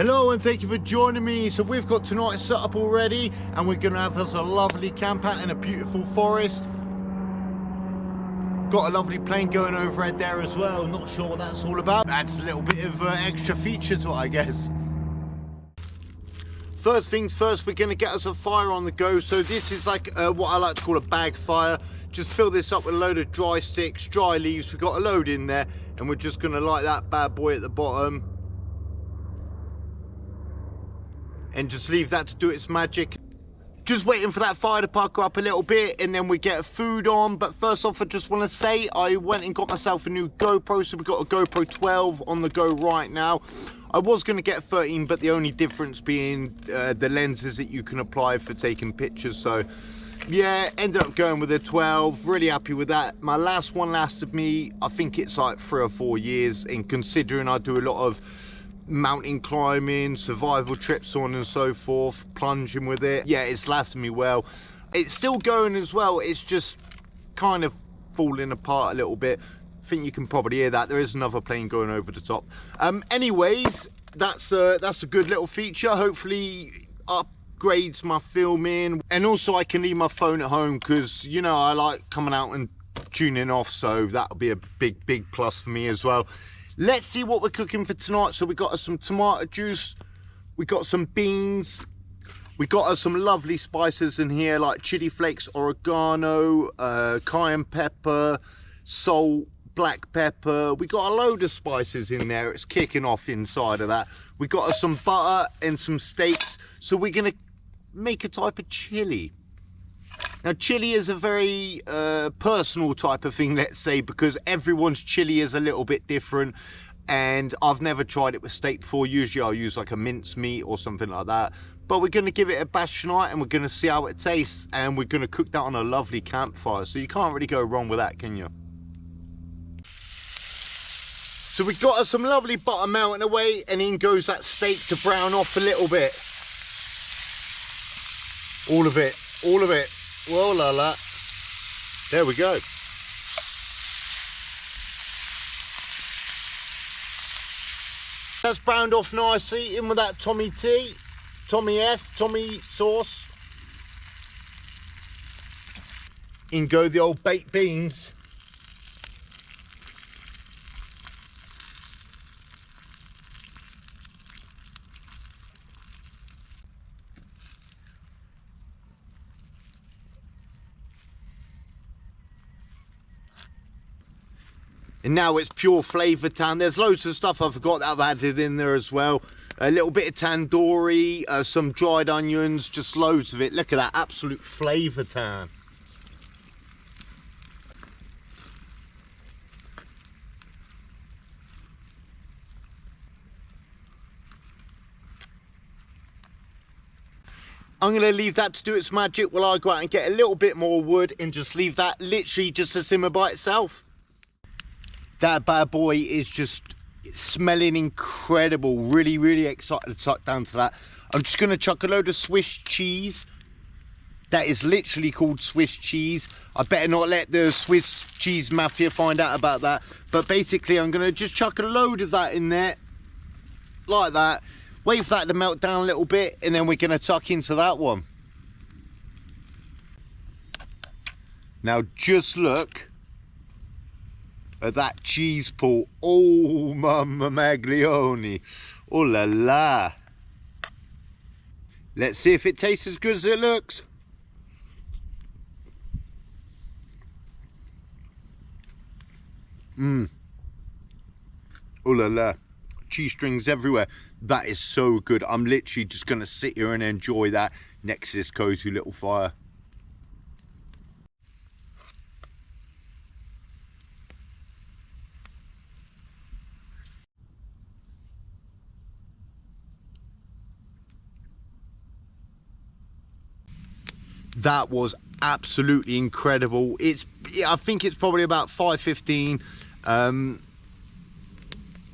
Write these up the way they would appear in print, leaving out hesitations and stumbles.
Hello and thank you for joining me. So we've got tonight's setup already and we're going to have us a lovely camp out in a beautiful forest. Got a lovely plane going overhead there as well. Not sure what that's all about. Adds a little bit of extra feature to it, I guess. First things first, we're going to get us a fire on the go. So this is like what I like to call a bag fire. Just fill this up with a load of dry sticks, dry leaves. We've got a load in there and we're just going to light that bad boy at the bottom. And just leave that to do its magic. Just waiting for that fire to pucker up a little bit and then we get food on. But first off, I just want to say I went and got myself a new GoPro. So we've got a GoPro 12 on the go right now. I was going to get 13, but the only difference being the lenses that you can apply for taking pictures. So yeah, ended up going with a 12. Really happy with that. My last one lasted me, I think it's like 3 or 4 years. And considering I do a lot of mountain climbing, survival trips, so on and so forth, plunging with it, yeah, it's lasted me well. It's still going as well, it's just kind of falling apart a little bit. I think you can probably hear that. There is another plane going over the top. Anyways, that's a good little feature. Hopefully upgrades my filming, and also I can leave my phone at home because, you know, I like coming out and tuning off, so that'll be a big plus for me as well. Let's see what we're cooking for tonight. So we got us some tomato juice, we got some beans, we got us some lovely spices in here like chili flakes, oregano, cayenne pepper, salt, black pepper. We got a load of spices in there. It's kicking off inside of that. We got us some butter and some steaks. So we're gonna make a type of chili. Now, chili is a very personal type of thing, let's say, because everyone's chili is a little bit different. And I've never tried it with steak before. Usually I'll use like a mince meat or something like that. But we're going to give it a bash tonight and we're going to see how it tastes. And we're going to cook that on a lovely campfire. So you can't really go wrong with that, can you? So we got us some lovely butter melting away, and in goes that steak to brown off a little bit. All of it, all of it. Whoa la la. There we go. That's browned off nicely. In with that Tommy sauce. In go the old baked beans. And now it's pure flavour time. There's loads of stuff I forgot that I've added in there as well. A little bit of tandoori, some dried onions, just loads of it. Look at that, absolute flavour time. I'm going to leave that to do its magic while I go out and get a little bit more wood and just leave that literally just to simmer by itself. That bad boy is just smelling incredible. Really excited to tuck down to that. I'm just going to chuck a load of Swiss cheese. That is literally called Swiss cheese. I better not let the Swiss cheese mafia find out about that. But basically I'm going to just chuck a load of that in there. Like that. Wait for that to melt down a little bit. And then we're going to tuck into that one. Now just look at that cheese pool. Oh, mamma maglione. Oh la la. Let's see if it tastes as good as it looks. Oh la la. Cheese strings everywhere. That is so good. I'm literally just going to sit here and enjoy that next to this cozy little fire. That was absolutely incredible. I think it's probably about 5:15.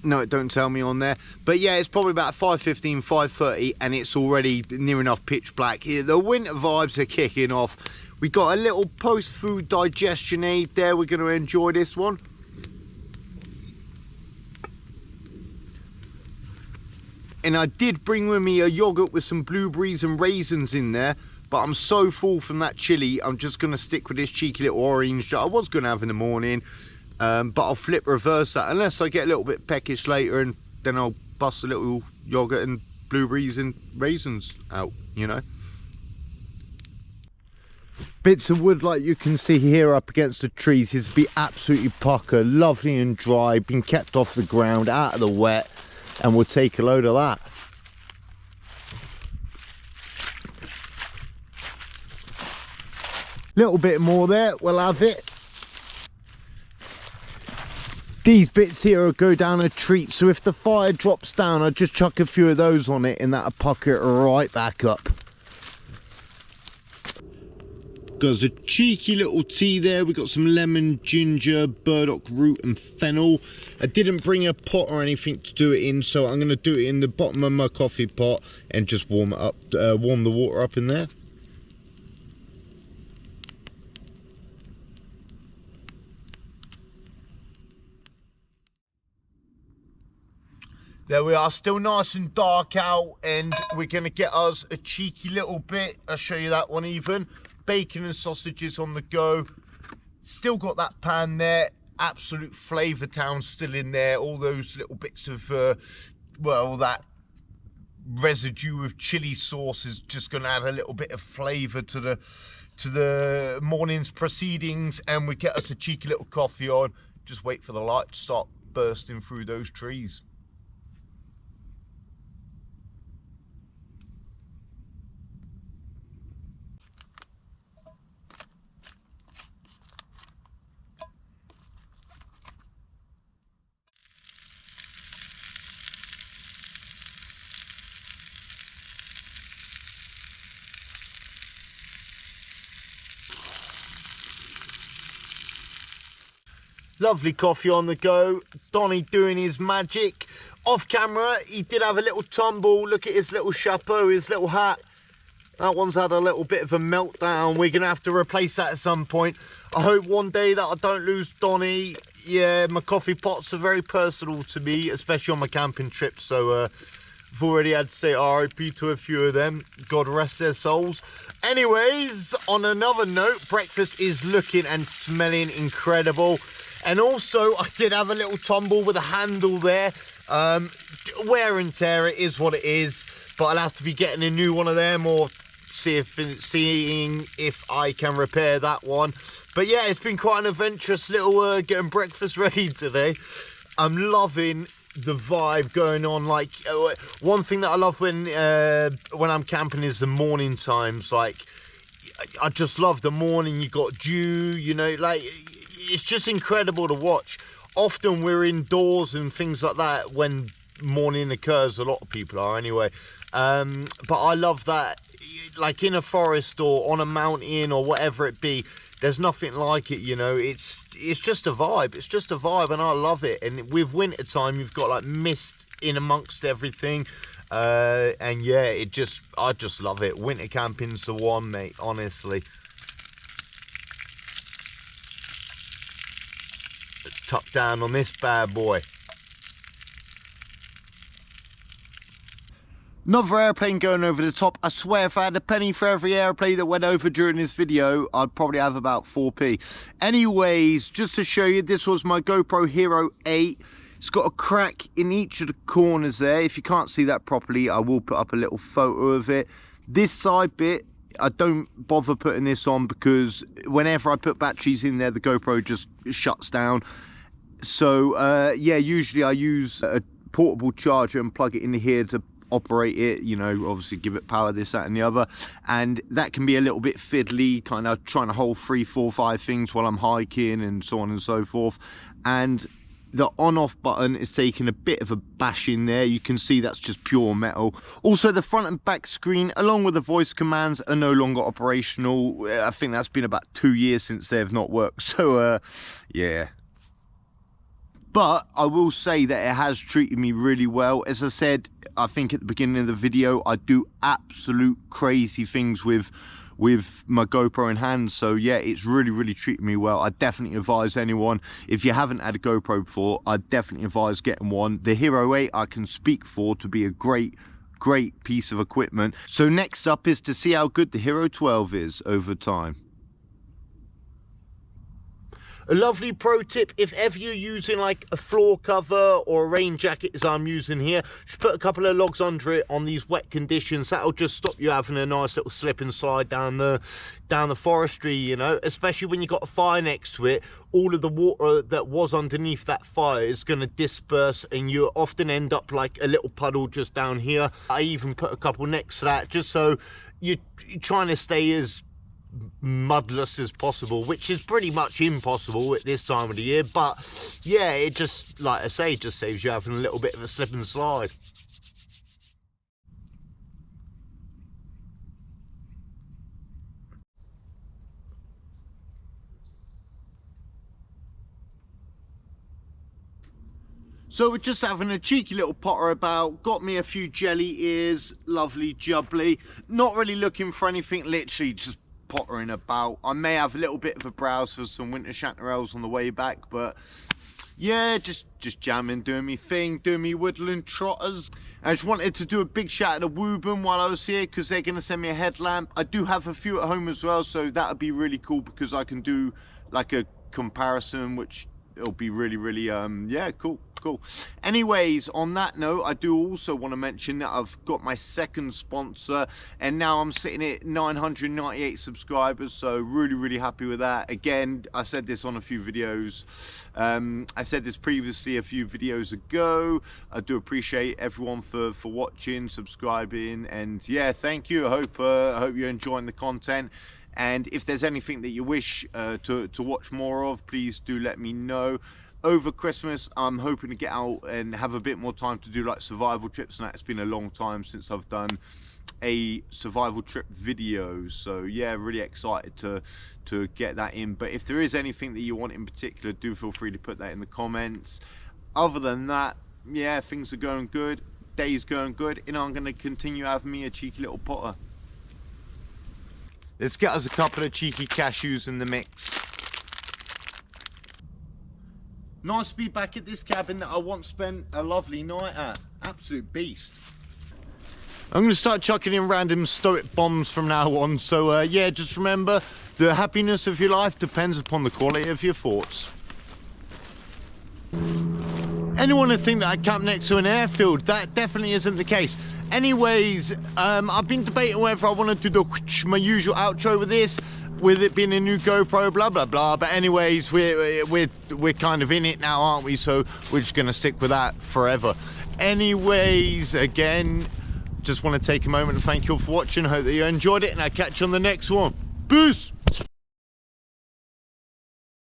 No, it don't tell me on there, but yeah, it's probably about 5:15, 5:30, and it's already near enough pitch black. The winter vibes are kicking off. We got a little post-food digestion aid there. We're going to enjoy this one. And I did bring with me a yogurt with some blueberries and raisins in there, but I'm so full from that chili, I'm just gonna stick with this cheeky little orange that I was gonna have in the morning, but I'll flip reverse that unless I get a little bit peckish later, and then I'll bust a little yogurt and blueberries and raisins out, you know. Bits of wood, like you can see here up against the trees, is be absolutely pucker, lovely and dry, been kept off the ground, out of the wet, and we'll take a load of that. Little bit more there, we'll have it. These bits here will go down a treat, so if the fire drops down, I'll just chuck a few of those on it and that'll pucker it right back up. There's a cheeky little tea there. We've got some lemon, ginger, burdock root and fennel. I didn't bring a pot or anything to do it in, so I'm going to do it in the bottom of my coffee pot and just warm it up, warm the water up in there. There we are, still nice and dark out, and we're going to get us a cheeky little bit. I'll show you that one even. Bacon and sausages on the go. Still got that pan there. Absolute flavour town still in there. All those little bits of, well, that residue of chili sauce is just going to add a little bit of flavour to the morning's proceedings. And we get us a cheeky little coffee on. Just wait for the light to start bursting through those trees. Lovely coffee on the go. Donnie doing his magic. Off camera, he did have a little tumble. Look at his little chapeau, his little hat. That one's had a little bit of a meltdown. We're going to have to replace that at some point. I hope one day that I don't lose Donnie. Yeah, my coffee pots are very personal to me, especially on my camping trips. So I've already had to say RIP to a few of them. God rest their souls. Anyways, on another note, breakfast is looking and smelling incredible. And also, I did have a little tumble with a handle there. Wear and tear, it is what it is. But I'll have to be getting a new one of them, or seeing if I can repair that one. But yeah, it's been quite an adventurous little getting breakfast ready today. I'm loving the vibe going on. Like, one thing that I love when I'm camping is the morning times. Like, I just love the morning. You got dew, you know, like, it's just incredible to watch. Often we're indoors and things like that when morning occurs. A lot of people are anyway. But I love that, like in a forest or on a mountain or whatever it be. There's nothing like it, you know. It's just a vibe. It's just a vibe, and I love it. And with winter time, you've got like mist in amongst everything. And yeah, I just love it. Winter camping's the one, mate, honestly. Let's tuck down on this bad boy. Another airplane going over the top. I swear if I had a penny for every airplane that went over during this video, I'd probably have about 4p. Anyways, just to show you, this was my GoPro Hero 8. It's got a crack in each of the corners there. If you can't see that properly, I will put up a little photo of it. This side bit, I don't bother putting this on because whenever I put batteries in there, the GoPro just shuts down. So yeah, usually I use a portable charger and plug it in here to operate it, you know, obviously give it power, this, that and the other, and that can be a little bit fiddly, kind of trying to hold 3, 4, 5 things while I'm hiking and so on and so forth. And the on-off button is taking a bit of a bash in there. You can see that's just pure metal. Also, the front and back screen along with the voice commands are no longer operational. I think that's been about 2 years since they've not worked, so yeah. But I will say that it has treated me really well. As I said, I think at the beginning of the video, I do absolute crazy things with with my GoPro in hand. So yeah, it's really treated me well. I definitely advise anyone, if you haven't had a GoPro before, I definitely advise getting one. The Hero 8 I can speak for to be a great piece of equipment. So next up is to see how good the Hero 12 is over time. A lovely pro tip, if ever you're using like a floor cover or a rain jacket as I'm using here, just put a couple of logs under it on these wet conditions. That'll just stop you having a nice little slip and slide down the forestry, you know, especially when you've got a fire next to it. All of the water that was underneath that fire is going to disperse and you often end up like a little puddle just down here. I even put a couple next to that just so you're trying to stay as mudless as possible, which is pretty much impossible at this time of the year, but yeah, it just, like I say, just saves you having a little bit of a slip and slide. So we're just having a cheeky little potter about, got me a few jelly ears, lovely jubbly, not really looking for anything, literally just pottering about. I may have a little bit of a browse for some winter chanterelles on the way back, but yeah, just jamming, doing me thing, doing me woodland trotters. I just wanted to do a big shout out to Woodland while I was here, because they're going to send me a headlamp. I do have a few at home as well, so that would be really cool, because I can do like a comparison, which it'll be really yeah, cool. Anyways, on that note, I do also want to mention that I've got my second sponsor, and now I'm sitting at 998 subscribers, so really happy with that. Again, I said this on a few videos, I said this previously a few videos ago. I do appreciate everyone for watching, subscribing, and yeah, thank you. I hope you're enjoying the content. And if there's anything that you wish to watch more of, please do let me know. Over Christmas, I'm hoping to get out and have a bit more time to do like survival trips, and that's been a long time since I've done a survival trip video. So yeah, really excited to get that in. But if there is anything that you want in particular, do feel free to put that in the comments. Other than that, yeah, things are going good, day's going good, and I'm going to continue having me a cheeky little potter. Let's get us a couple of cheeky cashews in the mix. Nice to be back at this cabin that I once spent a lovely night at. Absolute beast. I'm going to start chucking in random stoic bombs from now on. So yeah, just remember, the happiness of your life depends upon the quality of your thoughts. Anyone who think that I camp next to an airfield, that definitely isn't the case. Anyways, I've been debating whether I want to do my usual outro with this, with it being a new GoPro, blah blah. But anyways, we're kind of in it now, aren't we? So we're just gonna stick with that forever. Anyways, again, just want to take a moment to thank you all for watching. Hope that you enjoyed it, and I'll catch you on the next one. Peace.